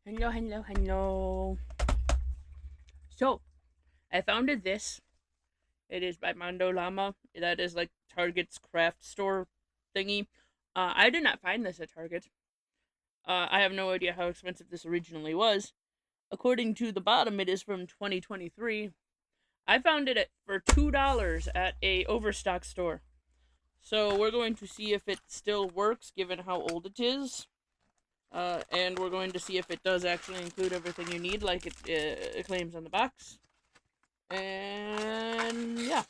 Hello, hello, hello. So, I found this. It is by Mondo Llama. That is like Target's craft store thingy. I did not find this at Target. I have no idea how expensive this originally was. According to the bottom, it is from 2023. I found it for $2 at a Overstock store. So we're going to see if it still works given how old it is. And we're going to see if it does actually include everything you need like it claims on the box. And yeah,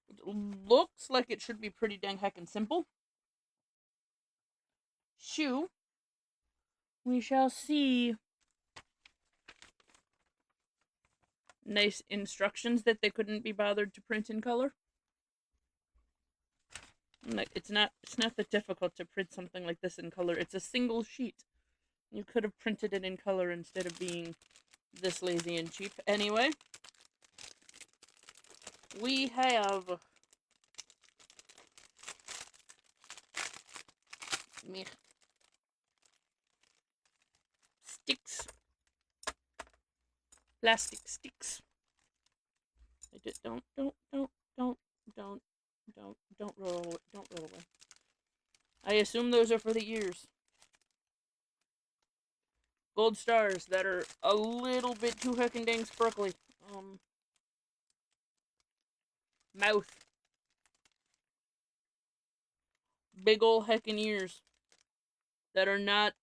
it looks like it should be pretty dang heckin' simple. Shoo, we shall see. Nice instructions that they couldn't be bothered to print in color. It's not that difficult to print something like this in color. It's a single sheet. You could have printed it in color instead of being this lazy and cheap. Anyway, we have sticks, plastic sticks. I just don't roll away. Don't roll away. I assume those are for the ears. Gold stars that are a little bit too heckin' dang sparkly. Mouth. Big ol' heckin' ears that are not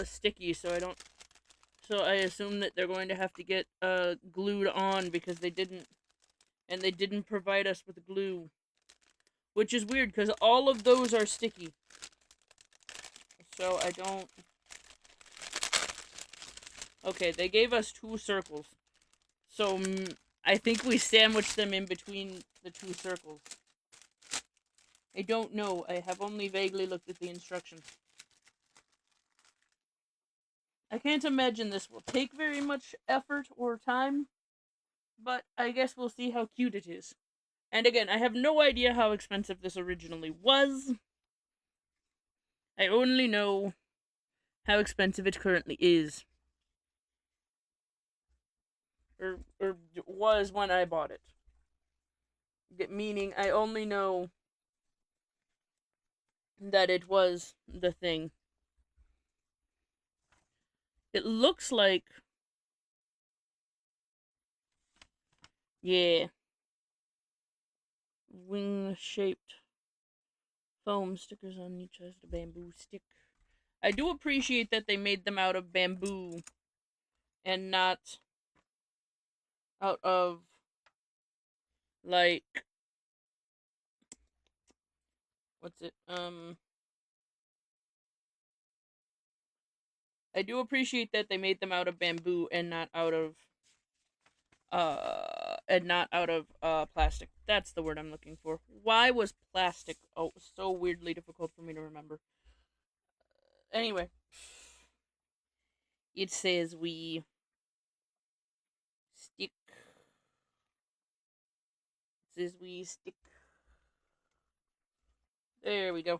sticky, so I assume that they're going to have to get glued on because they didn't provide us with glue. Which is weird because all of those are sticky. So I don't. Okay, they gave us 2 circles. So I think we sandwiched them in between the 2 circles. I don't know. I have only vaguely looked at the instructions. I can't imagine this will take very much effort or time, but I guess we'll see how cute it is. And again, I have no idea how expensive this originally was. I only know how expensive it currently is. Or was when I bought it. Meaning, I only know that it was the thing. It looks like. Yeah. Wing shaped foam stickers on each as the bamboo stick. I do appreciate that they made them out of bamboo and not out of like what's it? I do appreciate that they made them out of bamboo and not out of plastic. That's the word I'm looking for. Why was plastic so weirdly difficult for me to remember? Anyway, it says we stick. It says we stick. There we go.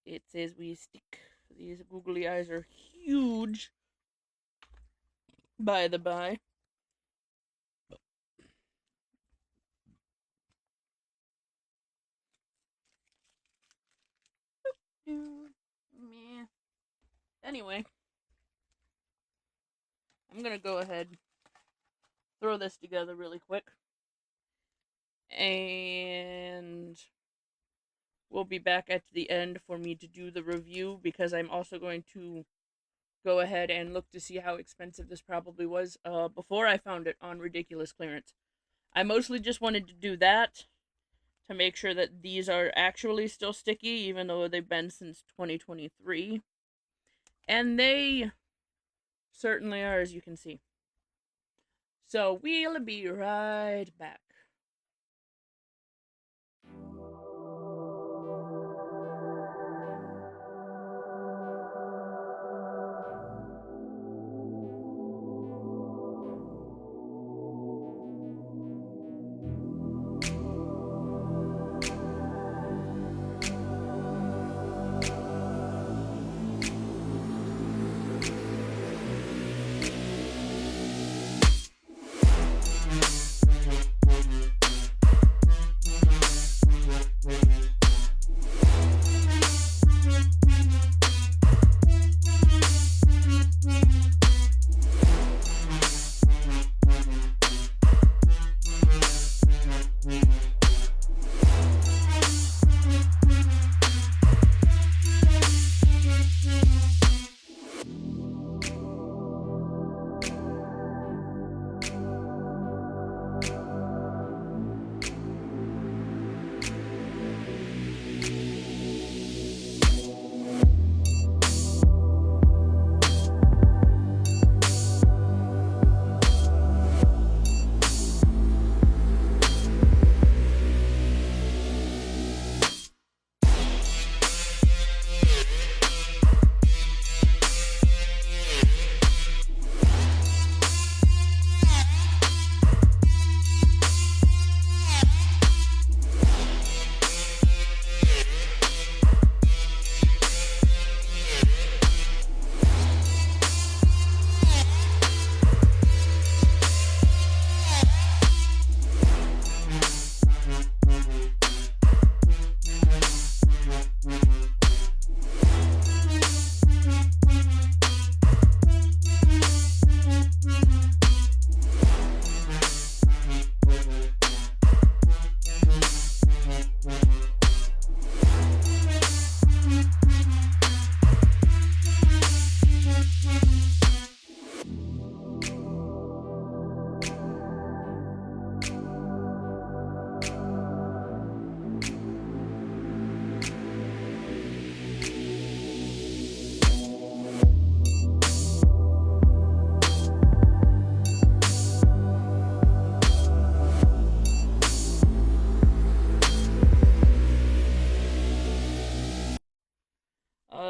It says we stick. These googly eyes are huge. By the by. Meh. Anyway, I'm gonna go ahead, throw this together really quick, and we'll be back at the end for me to do the review because I'm also going to go ahead and look to see how expensive this probably was before I found it on ridiculous clearance. I mostly just wanted to do that to make sure that these are actually still sticky, even though they've been since 2023. And they certainly are, as you can see. So we'll be right back.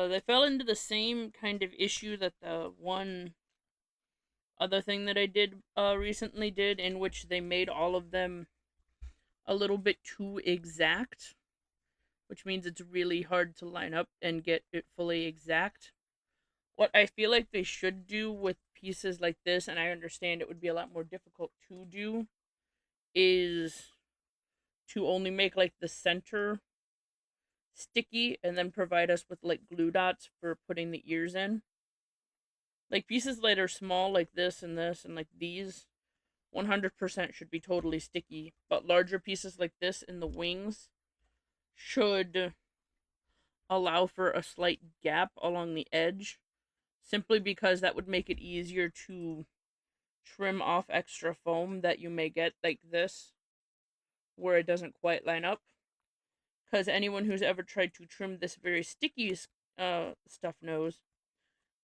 They fell into the same kind of issue that the one other thing that I did recently did, in which they made all of them a little bit too exact, which means it's really hard to line up and get it fully exact. What I feel like they should do with pieces like this, and I understand it would be a lot more difficult to do, is to only make like the center sticky and then provide us with like glue dots for putting the ears in. Like pieces that are small like this and like these 100% should be totally sticky, but larger pieces like this in the wings should allow for a slight gap along the edge, simply because that would make it easier to trim off extra foam that you may get like this, where it doesn't quite line up. Because anyone who's ever tried to trim this very sticky stuff knows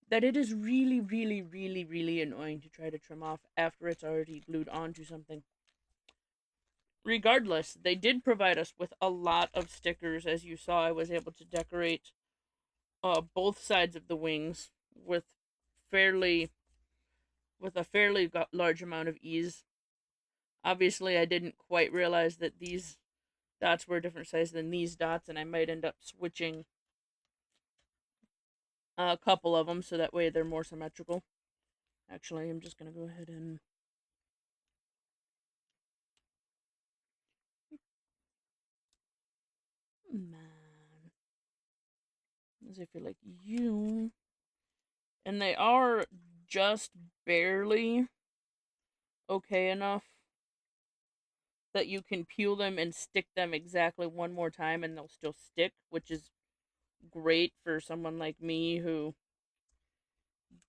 that it is really, really, really, really annoying to try to trim off after it's already glued onto something. Regardless, they did provide us with a lot of stickers. As you saw, I was able to decorate both sides of the wings with a fairly large amount of ease. Obviously, I didn't quite realize that these dots were a different size than these dots, and I might end up switching a couple of them so that way they're more symmetrical. Actually, I'm just gonna go ahead and man, as if you're like you, and they are just barely okay enough that you can peel them and stick them exactly one more time and they'll still stick, which is great for someone like me who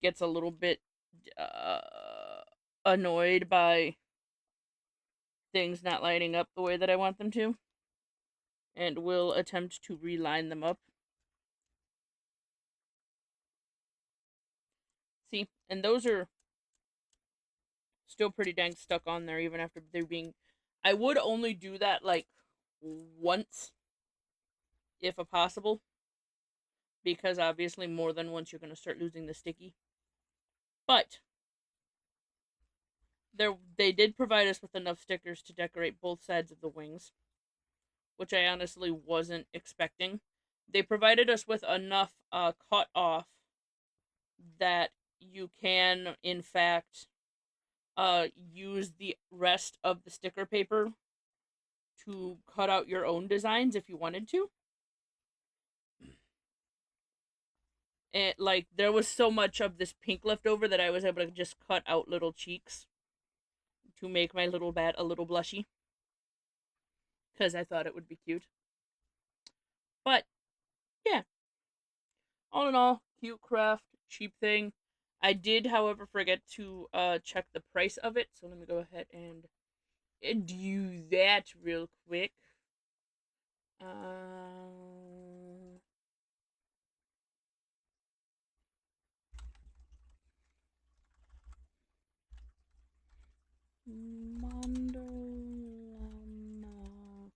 gets a little bit uh, annoyed by things not lining up the way that I want them to, and will attempt to reline them up. See, and those are still pretty dang stuck on there even after they're being. I would only do that like once, if a possible, because obviously more than once you're going to start losing the sticky. But they did provide us with enough stickers to decorate both sides of the wings, which I honestly wasn't expecting. They provided us with enough cut off that you can, in fact, use the rest of the sticker paper to cut out your own designs if you wanted to. And like there was so much of this pink left over that I was able to just cut out little cheeks to make my little bat a little blushy, because I thought it would be cute. But yeah, all in all, cute craft, cheap thing. I did, however, forget to check the price of it, so let me go ahead and do that real quick. Mondo Llama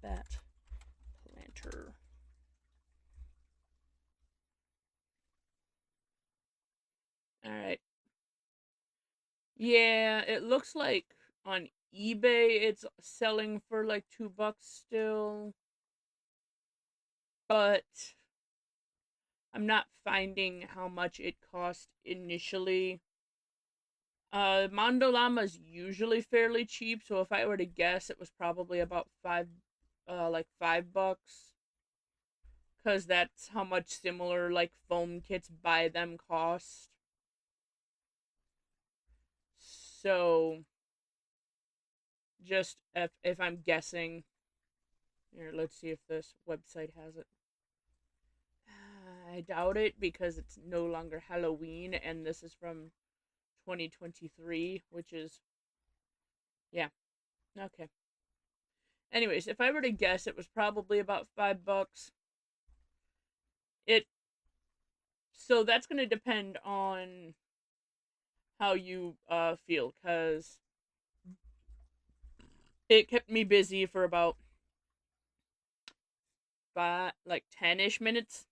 bat planter. Alright. Yeah, it looks like on eBay it's selling for like $2 still. But I'm not finding how much it cost initially. Mondo Llama is usually fairly cheap, so if I were to guess, it was probably about like $5, because that's how much similar like foam kits by them cost. So, just if I'm guessing, here, let's see if this website has it. I doubt it because it's no longer Halloween, and this is from 2023, which is, yeah, okay. Anyways, if I were to guess, it was probably about $5. It so that's gonna depend on how you feel, cause it kept me busy for about like 10-ish minutes.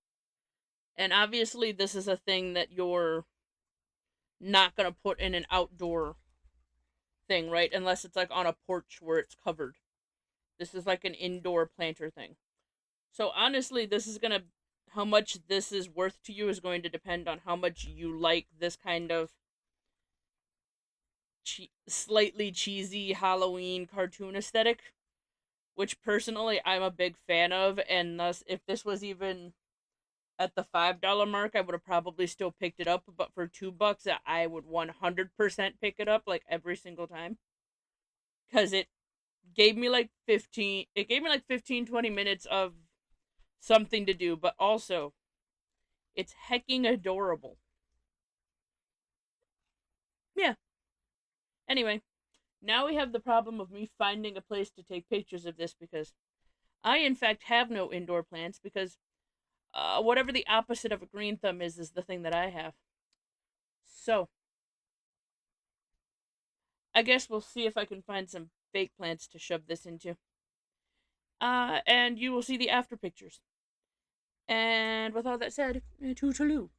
And obviously this is a thing that you're not going to put in an outdoor thing, right? Unless it's like on a porch where it's covered. This is like an indoor planter thing. So honestly, this is going to how much this is worth to you is going to depend on how much you like this kind of slightly cheesy Halloween cartoon aesthetic, which personally I'm a big fan of, and thus if this was even at the $5 mark, I would have probably still picked it up, but for $2, I would 100% pick it up like every single time cuz gave me like 15 20 minutes of something to do, but also it's hecking adorable. Yeah. Anyway, now we have the problem of me finding a place to take pictures of this because I, in fact, have no indoor plants because whatever the opposite of a green thumb is the thing that I have. So, I guess we'll see if I can find some fake plants to shove this into. And you will see the after pictures. And with all that said, toodaloo.